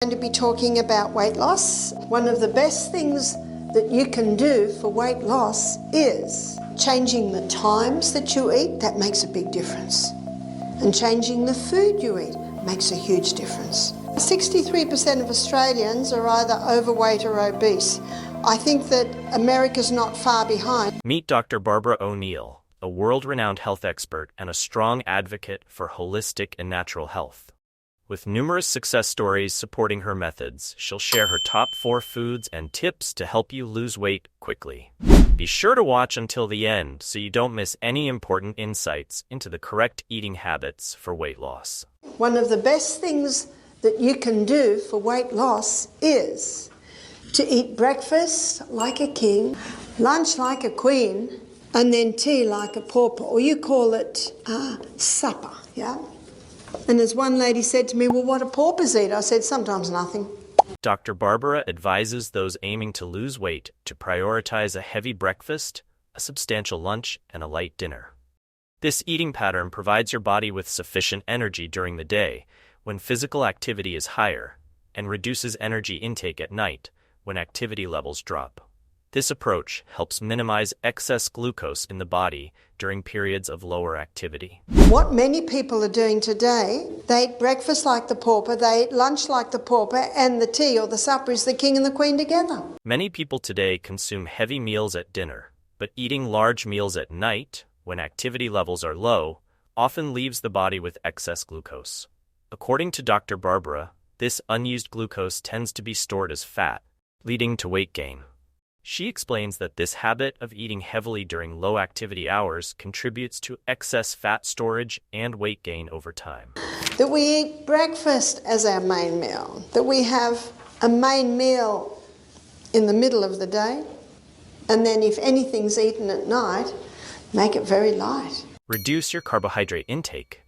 going to be talking about weight loss. One of the best things that you can do for weight loss is changing the times that you eat. That makes a big difference. And changing the food you eat makes a huge difference. 63% of Australians are either overweight or obese. I think that America's not far behind. Meet Dr. Barbara O'Neill, a world-renowned health expert and a strong advocate for holistic and natural health. With numerous success stories supporting her methods, she'll share her top 4 foods and tips to help you lose weight quickly. Be sure to watch until the end so you don't miss any important insights into the correct eating habits for weight loss. One of the best things that you can do for weight loss is to eat breakfast like a king, lunch like a queen, and then tea like a pauper, or you call it supper, yeah? And as one lady said to me, well, what do paupers eat? I said, sometimes nothing. Dr. Barbara advises those aiming to lose weight to prioritize a heavy breakfast, a substantial lunch, and a light dinner. This eating pattern provides your body with sufficient energy during the day when physical activity is higher, and reduces energy intake at night when activity levels drop. This approach helps minimize excess glucose in the body during periods of lower activity. What many people are doing today, they eat breakfast like the pauper, they eat lunch like the pauper, and the tea or the supper is the king and the queen together. Many people today consume heavy meals at dinner, but eating large meals at night, when activity levels are low, often leaves the body with excess glucose. According to Dr. Barbara, this unused glucose tends to be stored as fat, leading to weight gain. She explains that this habit of eating heavily during low-activity hours contributes to excess fat storage and weight gain over time. That we eat breakfast as our main meal, that we have a main meal in the middle of the day, and then if anything's eaten at night, make it very light. Reduce your carbohydrate intake.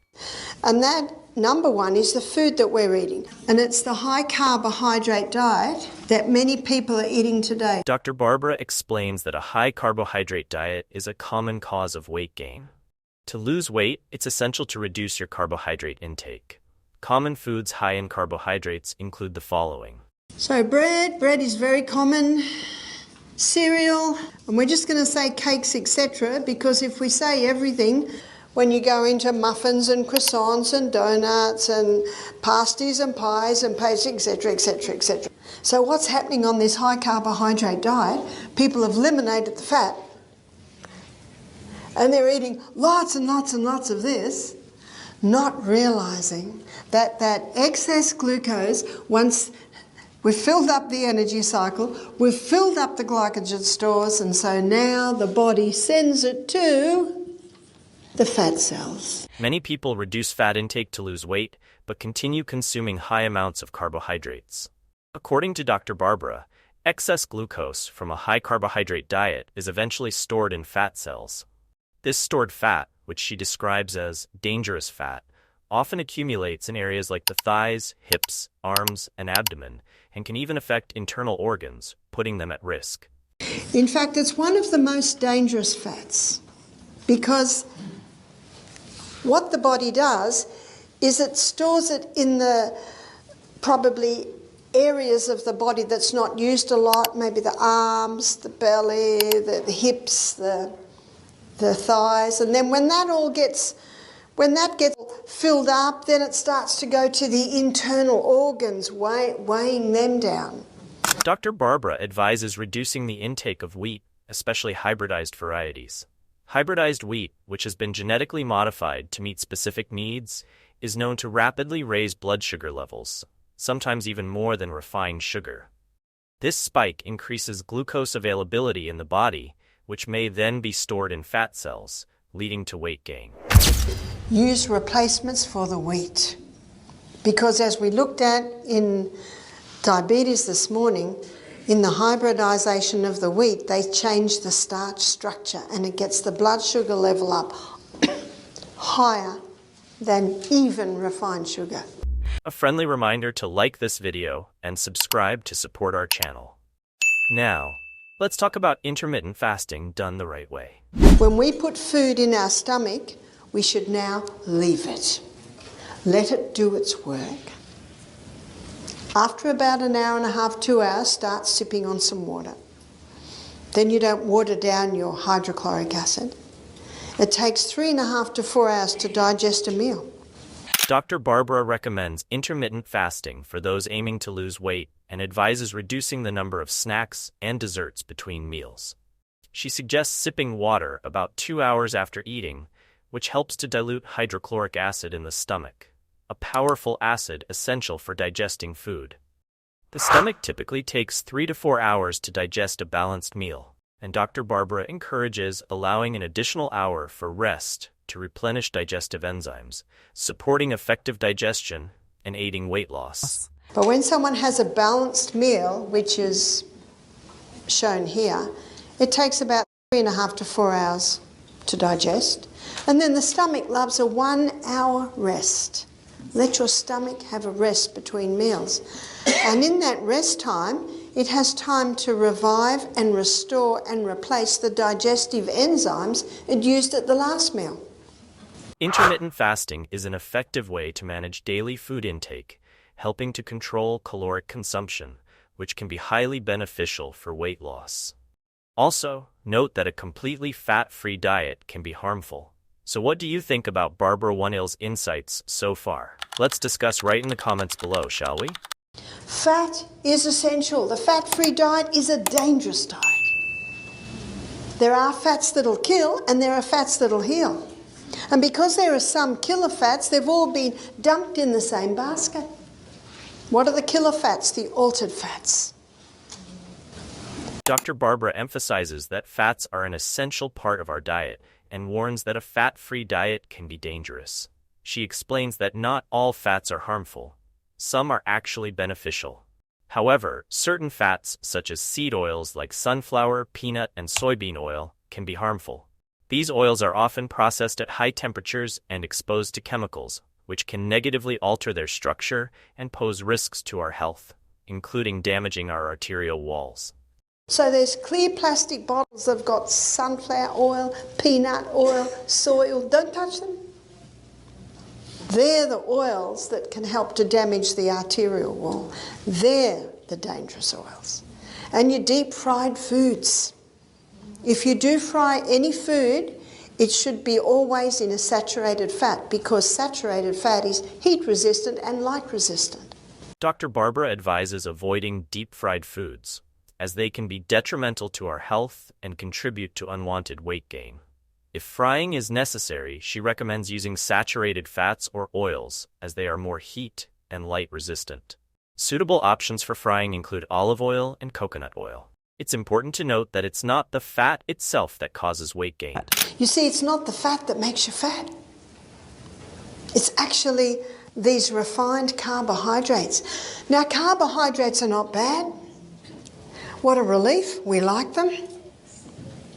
And that, number one, is the food that we're eating. And it's the high carbohydrate diet that many people are eating today. Dr. Barbara explains that a high carbohydrate diet is a common cause of weight gain. To lose weight, it's essential to reduce your carbohydrate intake. Common foods high in carbohydrates include the following. So bread is very common. Cereal, and we're just going to say cakes, etc., because if we say everything, when you go into muffins and croissants and donuts and pasties and pies and pastries, etc., etc., etc. So what's happening on this high carbohydrate diet? People have eliminated the fat and they're eating lots and lots and lots of this, not realising that that excess glucose, once we've filled up the energy cycle, we've filled up the glycogen stores, and so now the body sends it to the fat cells. Many people reduce fat intake to lose weight, but continue consuming high amounts of carbohydrates. According to Dr. Barbara, excess glucose from a high carbohydrate diet is eventually stored in fat cells. This stored fat, which she describes as dangerous fat, often accumulates in areas like the thighs, hips, arms, and abdomen, and can even affect internal organs, putting them at risk. In fact, it's one of the most dangerous fats because what the body does is it stores it in the probably areas of the body that's not used a lot, maybe the arms, the belly, the hips, the thighs, and then when that gets filled up, then it starts to go to the internal organs, weighing them down. Dr. Barbara advises reducing the intake of wheat, especially hybridized varieties. Hybridized wheat, which has been genetically modified to meet specific needs, is known to rapidly raise blood sugar levels, sometimes even more than refined sugar. This spike increases glucose availability in the body, which may then be stored in fat cells, leading to weight gain. Use replacements for the wheat, because as we looked at in diabetes this morning, in the hybridization of the wheat, they change the starch structure and it gets the blood sugar level up higher than even refined sugar. A friendly reminder to like this video and subscribe to support our channel. Now, let's talk about intermittent fasting done the right way. When we put food in our stomach, we should now leave it. Let it do its work. After about an hour and a half, 2 hours, start sipping on some water. Then you don't water down your hydrochloric acid. It takes 3.5 to 4 hours to digest a meal. Dr. Barbara recommends intermittent fasting for those aiming to lose weight and advises reducing the number of snacks and desserts between meals. She suggests sipping water about 2 hours after eating, which helps to dilute hydrochloric acid in the stomach, a powerful acid essential for digesting food. The stomach typically takes 3 to 4 hours to digest a balanced meal, and Dr. Barbara encourages allowing an additional hour for rest to replenish digestive enzymes, supporting effective digestion and aiding weight loss. But when someone has a balanced meal, which is shown here, it takes about 3.5 to 4 hours to digest. And then the stomach loves a 1 hour rest. Let your stomach have a rest between meals. And in that rest time, it has time to revive and restore and replace the digestive enzymes it used at the last meal. Intermittent fasting is an effective way to manage daily food intake, helping to control caloric consumption, which can be highly beneficial for weight loss. Also, note that a completely fat-free diet can be harmful. So what do you think about Barbara One-Ill's insights so far? Let's discuss right in the comments below, shall we? Fat is essential. The fat-free diet is a dangerous diet. There are fats that'll kill and there are fats that'll heal. And because there are some killer fats, they've all been dumped in the same basket. What are the killer fats? The altered fats. Dr. Barbara emphasizes that fats are an essential part of our diet and warns that a fat-free diet can be dangerous. She explains that not all fats are harmful. Some are actually beneficial. However, certain fats, such as seed oils like sunflower, peanut, and soybean oil, can be harmful. These oils are often processed at high temperatures and exposed to chemicals, which can negatively alter their structure and pose risks to our health, including damaging our arterial walls. So there's clear plastic bottles that have got sunflower oil, peanut oil, soy oil. Don't touch them. They're the oils that can help to damage the arterial wall. They're the dangerous oils. And your deep-fried foods. If you do fry any food, it should be always in a saturated fat because saturated fat is heat-resistant and light-resistant. Dr. Barbara advises avoiding deep-fried foods, as they can be detrimental to our health and contribute to unwanted weight gain. If frying is necessary, she recommends using saturated fats or oils, as they are more heat and light resistant. Suitable options for frying include olive oil and coconut oil. It's important to note that it's not the fat itself that causes weight gain. You see, it's not the fat that makes you fat. It's actually these refined carbohydrates. Now, carbohydrates are not bad. What a relief. We like them.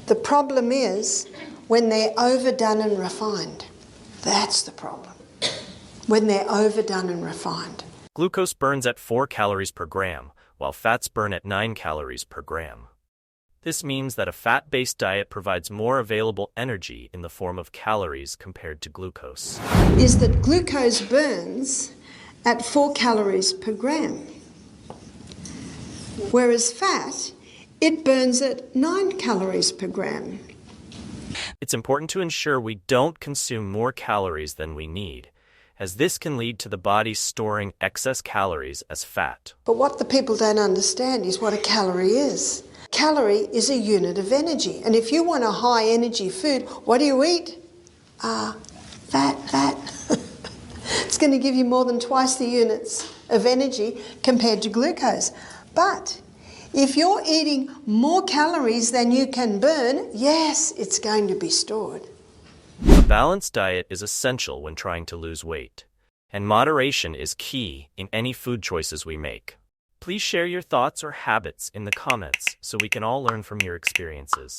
The problem is when they're overdone and refined. That's the problem. When they're overdone and refined. Glucose burns at 4 calories per gram, while fats burn at 9 calories per gram. This means that a fat-based diet provides more available energy in the form of calories compared to glucose. Is that glucose burns at 4 calories per gram, whereas fat, it burns at 9 calories per gram. It's important to ensure we don't consume more calories than we need, as this can lead to the body storing excess calories as fat. But what the people don't understand is what a calorie is. Calorie is a unit of energy. And if you want a high energy food, what do you eat? Fat. It's going to give you more than twice the units of energy compared to glucose. But if you're eating more calories than you can burn, yes, it's going to be stored. A balanced diet is essential when trying to lose weight, and moderation is key in any food choices we make. Please share your thoughts or habits in the comments so we can all learn from your experiences.